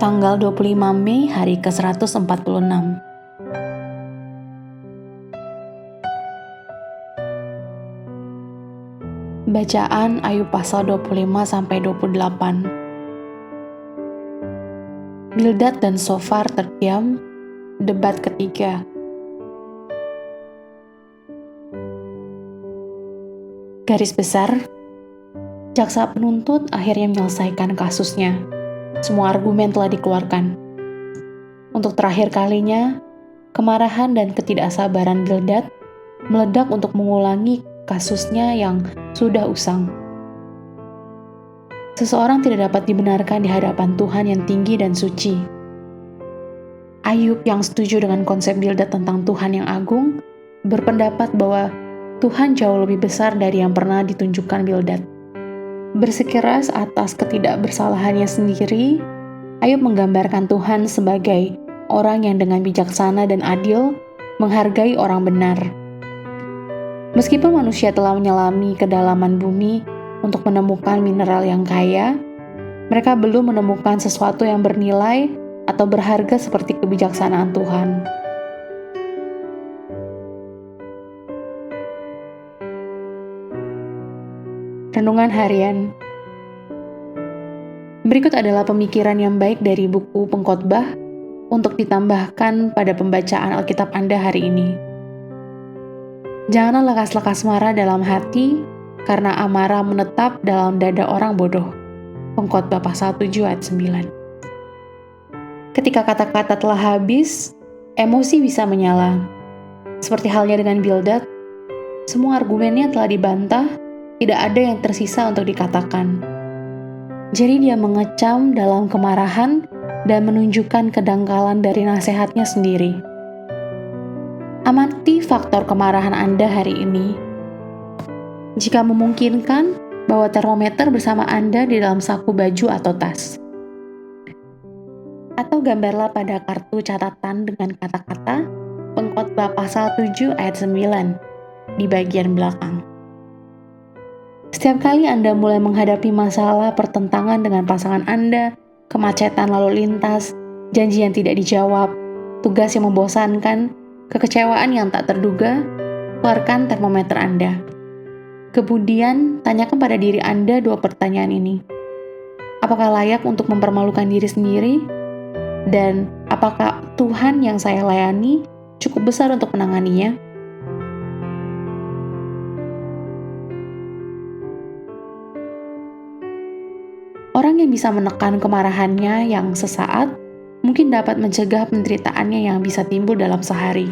Tanggal 25 Mei hari ke-146. Bacaan Ayub pasal 25-28. Bildad dan Sofar terdiam, debat ketiga. Garis besar, jaksa penuntut akhirnya menyelesaikan kasusnya. Semua argumen telah dikeluarkan. Untuk terakhir kalinya, kemarahan dan ketidaksabaran Bildad meledak untuk mengulangi kasusnya yang sudah usang. Seseorang tidak dapat dibenarkan di hadapan Tuhan yang tinggi dan suci. Ayub yang setuju dengan konsep Bildad tentang Tuhan yang agung, berpendapat bahwa Tuhan jauh lebih besar dari yang pernah ditunjukkan Bildad. Bersikeras atas ketidakbersalahannya sendiri, Ayub menggambarkan Tuhan sebagai orang yang dengan bijaksana dan adil menghargai orang benar. Meskipun manusia telah menyelami kedalaman bumi untuk menemukan mineral yang kaya, mereka belum menemukan sesuatu yang bernilai atau berharga seperti kebijaksanaan Tuhan. Renungan harian. Berikut adalah pemikiran yang baik dari buku Pengkhotbah untuk ditambahkan pada pembacaan Alkitab Anda hari ini. Janganlah lekas-lekas marah dalam hati, karena amarah menetap dalam dada orang bodoh. Pengkhotbah pasal 7 ayat 9. Ketika kata-kata telah habis, emosi bisa menyala. Seperti halnya dengan Bildad, semua argumennya telah dibantah, tidak ada yang tersisa untuk dikatakan. Jadi dia mengecam dalam kemarahan dan menunjukkan kedangkalan dari nasihatnya sendiri. Amati faktor kemarahan Anda hari ini. Jika memungkinkan, bawa termometer bersama Anda di dalam saku baju atau tas. Atau gambarlah pada kartu catatan dengan kata-kata Pengkhotbah pasal 7 ayat 9 di bagian belakang. Setiap kali Anda mulai menghadapi masalah pertentangan dengan pasangan Anda, kemacetan lalu lintas, janji yang tidak dijawab, tugas yang membosankan, kekecewaan yang tak terduga, keluarkan termometer Anda. Kemudian, tanyakan pada diri Anda dua pertanyaan ini. Apakah layak untuk mempermalukan diri sendiri? Dan apakah Tuhan yang saya layani cukup besar untuk menanganinya? Orang yang bisa menekan kemarahannya yang sesaat mungkin dapat mencegah penderitaannya yang bisa timbul dalam sehari.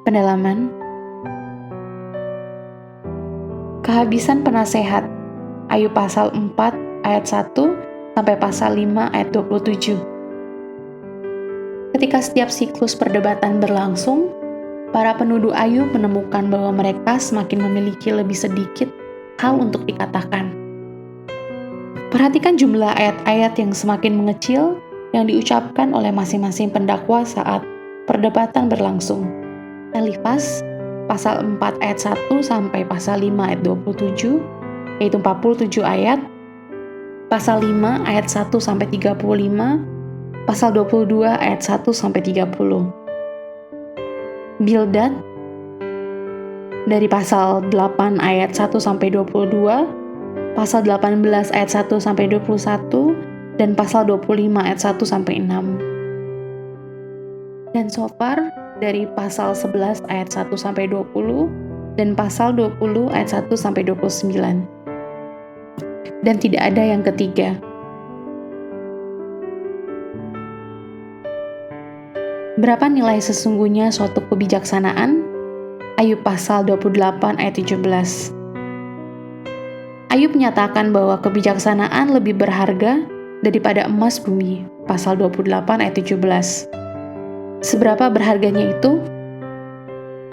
Pendalaman. Kehabisan penasehat. Ayub pasal 4 ayat 1 sampai pasal 5 ayat 27. Ketika setiap siklus perdebatan berlangsung, para penuduh Ayub menemukan bahwa mereka semakin memiliki lebih sedikit hal untuk dikatakan. Perhatikan jumlah ayat-ayat yang semakin mengecil yang diucapkan oleh masing-masing pendakwa saat perdebatan berlangsung. Elifas pasal 4 ayat 1 sampai pasal 5 ayat 27, yaitu 47 ayat, pasal 5 ayat 1 sampai 35, pasal 22 ayat 1 sampai 30. Bildad dari pasal 8 ayat 1 sampai 22, pasal 18 ayat 1 sampai 21, dan pasal 25 ayat 1 sampai 6. Dan Sofar dari pasal 11 ayat 1 sampai 20 dan pasal 20 ayat 1 sampai 29. Dan tidak ada yang ketiga. Berapa nilai sesungguhnya suatu kebijaksanaan? Ayub pasal 28 ayat 17. Ayub menyatakan bahwa kebijaksanaan lebih berharga daripada emas bumi. Pasal 28 ayat 17. Seberapa berharganya itu?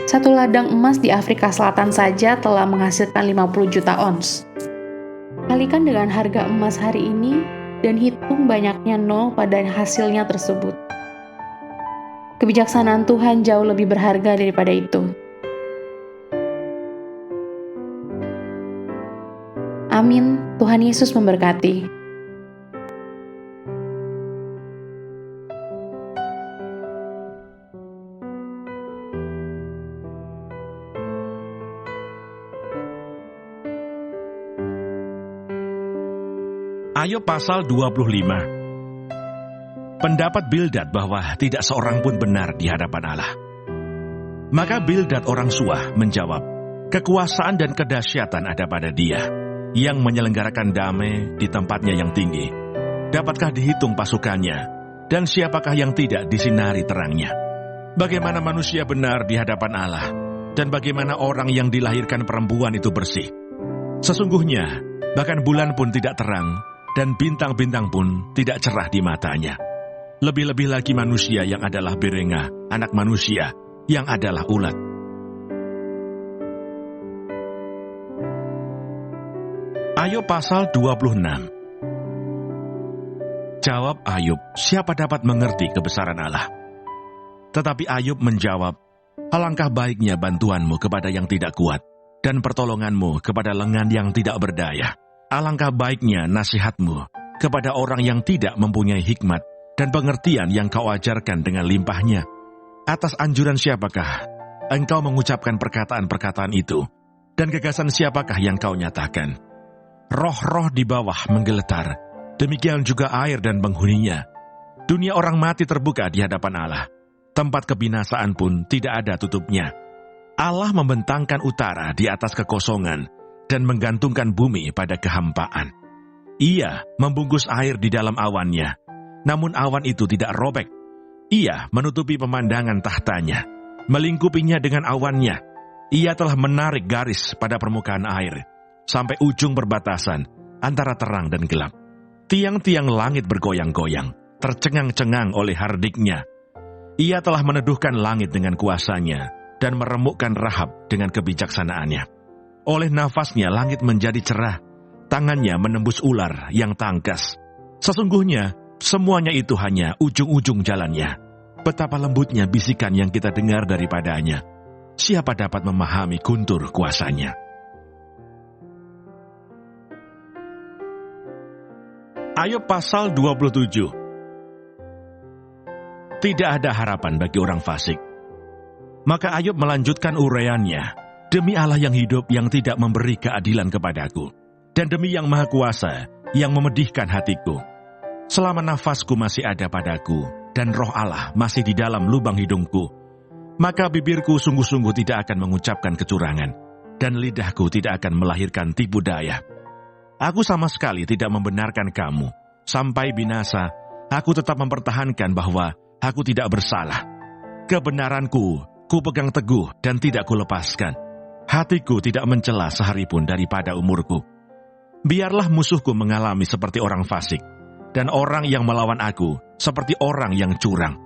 Satu ladang emas di Afrika Selatan saja telah menghasilkan 50 juta ons. Kalikan dengan harga emas hari ini dan hitung banyaknya nol pada hasilnya tersebut. Kebijaksanaan Tuhan jauh lebih berharga daripada itu. Amin. Tuhan Yesus memberkati. Ayub pasal 25. Pendapat Bildad bahwa tidak seorang pun benar di hadapan Allah. Maka Bildad orang Suah menjawab, kekuasaan dan kedahsyatan ada pada Dia, yang menyelenggarakan damai di tempatnya yang tinggi. Dapatkah dihitung pasukannya, dan siapakah yang tidak disinari terangnya? Bagaimana manusia benar di hadapan Allah, dan bagaimana orang yang dilahirkan perempuan itu bersih? Sesungguhnya, bahkan bulan pun tidak terang, dan bintang-bintang pun tidak cerah di matanya. Lebih-lebih lagi manusia yang adalah berengah, anak manusia yang adalah ulat. Ayub pasal 26. Jawab Ayub, siapa dapat mengerti kebesaran Allah? Tetapi Ayub menjawab, alangkah baiknya bantuanmu kepada yang tidak kuat, dan pertolonganmu kepada lengan yang tidak berdaya. Alangkah baiknya nasihatmu kepada orang yang tidak mempunyai hikmat, dan pengertian yang kau ajarkan dengan limpahnya. Atas anjuran siapakah engkau mengucapkan perkataan-perkataan itu, dan gagasan siapakah yang kau nyatakan? Roh-roh di bawah menggeletar, demikian juga air dan penghuninya. Dunia orang mati terbuka di hadapan Allah, tempat kebinasaan pun tidak ada tutupnya. Allah membentangkan utara di atas kekosongan, dan menggantungkan bumi pada kehampaan. Ia membungkus air di dalam awannya, namun awan itu tidak robek. Ia menutupi pemandangan tahtanya, melingkupinya dengan awannya. Ia telah menarik garis pada permukaan air, sampai ujung perbatasan antara terang dan gelap. Tiang-tiang langit bergoyang-goyang, tercengang-cengang oleh hardiknya. Ia telah meneduhkan langit dengan kuasanya, dan meremukkan Rahab dengan kebijaksanaannya. Oleh nafasnya langit menjadi cerah, tangannya menembus ular yang tangkas. Sesungguhnya, semuanya itu hanya ujung-ujung jalannya. Betapa lembutnya bisikan yang kita dengar daripadanya. Siapa dapat memahami guntur kuasanya? Ayub pasal 27. Tidak ada harapan bagi orang fasik. Maka Ayub melanjutkan uraiannya. Demi Allah yang hidup yang tidak memberi keadilan kepadaku, dan demi yang maha kuasa yang memedihkan hatiku. Selama nafasku masih ada padaku, dan roh Allah masih di dalam lubang hidungku, maka bibirku sungguh-sungguh tidak akan mengucapkan kecurangan, dan lidahku tidak akan melahirkan tipu daya. Aku sama sekali tidak membenarkan kamu. Sampai binasa, aku tetap mempertahankan bahwa aku tidak bersalah. Kebenaranku, ku pegang teguh dan tidak kulepaskan. Hatiku tidak mencela sehari pun daripada umurku. Biarlah musuhku mengalami seperti orang fasik, dan orang yang melawan aku seperti orang yang curang.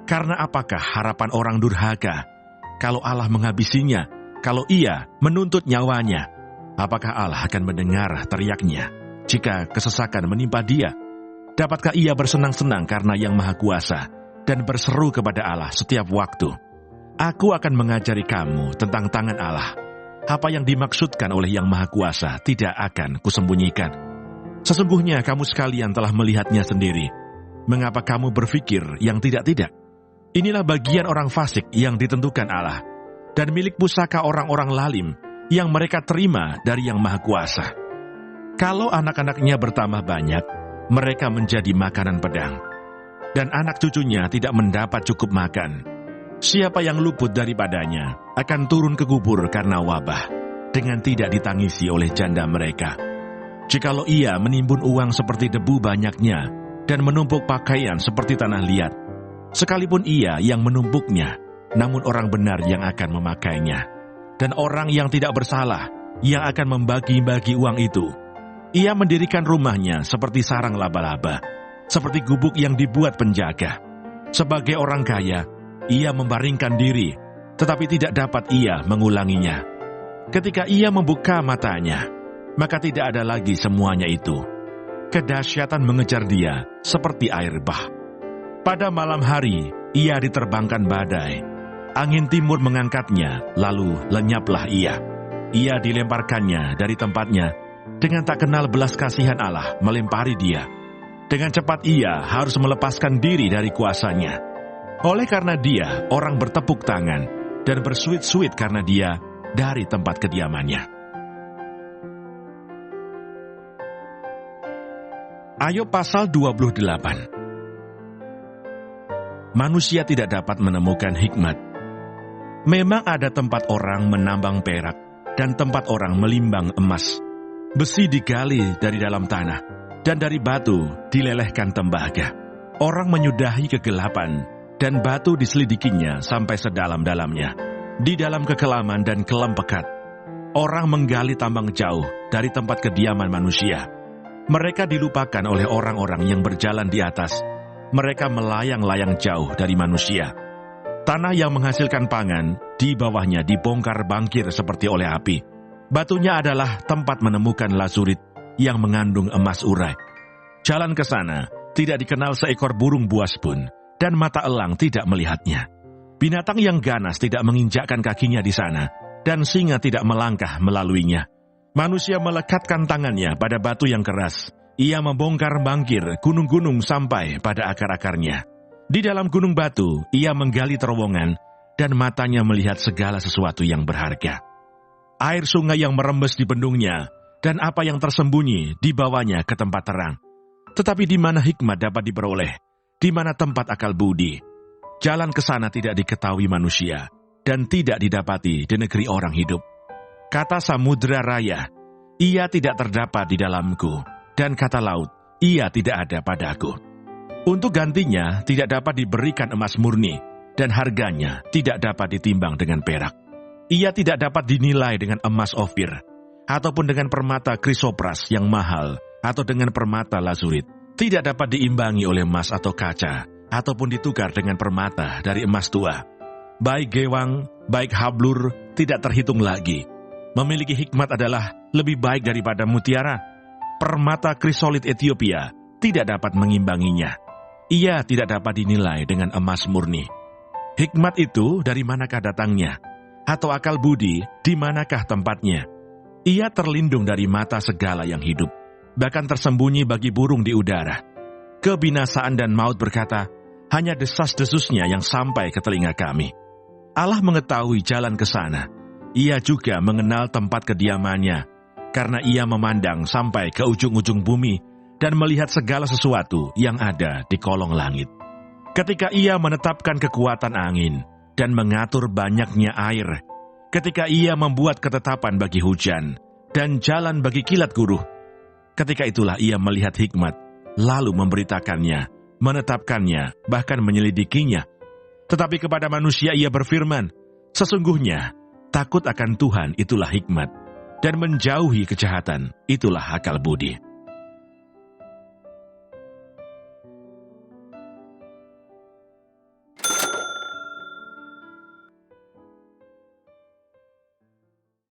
Karena apakah harapan orang durhaka, kalau Allah menghabisinya, kalau ia menuntut nyawanya? Apakah Allah akan mendengar teriaknya, jika kesesakan menimpa dia? Dapatkah ia bersenang-senang karena yang maha kuasa, dan berseru kepada Allah setiap waktu? Aku akan mengajari kamu tentang tangan Allah. Apa yang dimaksudkan oleh Yang Maha Kuasa tidak akan kusembunyikan. Sesungguhnya kamu sekalian telah melihatnya sendiri. Mengapa kamu berpikir yang tidak-tidak? Inilah bagian orang fasik yang ditentukan Allah, dan milik pusaka orang-orang lalim yang mereka terima dari Yang Maha Kuasa. Kalau anak-anaknya bertambah banyak, mereka menjadi makanan pedang, dan anak cucunya tidak mendapat cukup makan. Siapa yang luput daripadanya akan turun ke kubur karena wabah, dengan tidak ditangisi oleh janda mereka. Jikalau ia menimbun uang seperti debu banyaknya, dan menumpuk pakaian seperti tanah liat, sekalipun ia yang menumpuknya, namun orang benar yang akan memakainya, dan orang yang tidak bersalah yang akan membagi-bagi uang itu. Ia mendirikan rumahnya seperti sarang laba-laba, seperti gubuk yang dibuat penjaga. Sebagai orang kaya, ia membaringkan diri, tetapi tidak dapat ia mengulanginya. Ketika ia membuka matanya, maka tidak ada lagi semuanya itu. Kedahsyatan mengejar dia seperti air bah. Pada malam hari, ia diterbangkan badai. Angin timur mengangkatnya, lalu lenyaplah ia. Ia dilemparkannya dari tempatnya, dengan tak kenal belas kasihan Allah melempari dia. Dengan cepat ia harus melepaskan diri dari kuasanya. Oleh karena dia, orang bertepuk tangan dan bersuit-suit karena dia dari tempat kediamannya. Ayub pasal 28. Manusia tidak dapat menemukan hikmat. Memang ada tempat orang menambang perak dan tempat orang melimbang emas. Besi digali dari dalam tanah dan dari batu dilelehkan tembaga. Orang menyudahi kegelapan dan batu diselidikinya sampai sedalam-dalamnya. Di dalam kekelaman dan kelam pekat, orang menggali tambang jauh dari tempat kediaman manusia. Mereka dilupakan oleh orang-orang yang berjalan di atas. Mereka melayang-layang jauh dari manusia. Tanah yang menghasilkan pangan, di bawahnya dibongkar bangkir seperti oleh api. Batunya adalah tempat menemukan lazurit yang mengandung emas urai. Jalan ke sana tidak dikenal seekor burung buas pun, dan mata elang tidak melihatnya. Binatang yang ganas tidak menginjakkan kakinya di sana, dan singa tidak melangkah melaluinya. Manusia melekatkan tangannya pada batu yang keras. Ia membongkar bangkir gunung-gunung sampai pada akar-akarnya. Di dalam gunung batu, ia menggali terowongan, dan matanya melihat segala sesuatu yang berharga. Air sungai yang merembes di bendungnya, dan apa yang tersembunyi dibawanya ke tempat terang. Tetapi di mana hikmat dapat diperoleh? Di mana tempat akal budi? Jalan ke sana tidak diketahui manusia, dan tidak didapati di negeri orang hidup. Kata samudra raya, ia tidak terdapat di dalamku. Dan kata laut, ia tidak ada padaku. Untuk gantinya tidak dapat diberikan emas murni, dan harganya tidak dapat ditimbang dengan perak. Ia tidak dapat dinilai dengan emas ofir, ataupun dengan permata krisopras yang mahal, atau dengan permata lazurit. Tidak dapat diimbangi oleh emas atau kaca, ataupun ditukar dengan permata dari emas tua. Baik gewang, baik hablur, tidak terhitung lagi. Memiliki hikmat adalah lebih baik daripada mutiara. Permata krisolit Ethiopia tidak dapat mengimbanginya. Ia tidak dapat dinilai dengan emas murni. Hikmat itu dari manakah datangnya? Atau akal budi di manakah tempatnya? Ia terlindung dari mata segala yang hidup, bahkan tersembunyi bagi burung di udara. Kebinasaan dan maut berkata, hanya desas-desusnya yang sampai ke telinga kami. Allah mengetahui jalan ke sana. Ia juga mengenal tempat kediamannya, karena ia memandang sampai ke ujung-ujung bumi dan melihat segala sesuatu yang ada di kolong langit. Ketika ia menetapkan kekuatan angin dan mengatur banyaknya air, ketika ia membuat ketetapan bagi hujan dan jalan bagi kilat guruh, ketika itulah ia melihat hikmat, lalu memberitakannya, menetapkannya, bahkan menyelidikinya. Tetapi kepada manusia ia berfirman, sesungguhnya takut akan Tuhan itulah hikmat, dan menjauhi kejahatan itulah akal budi.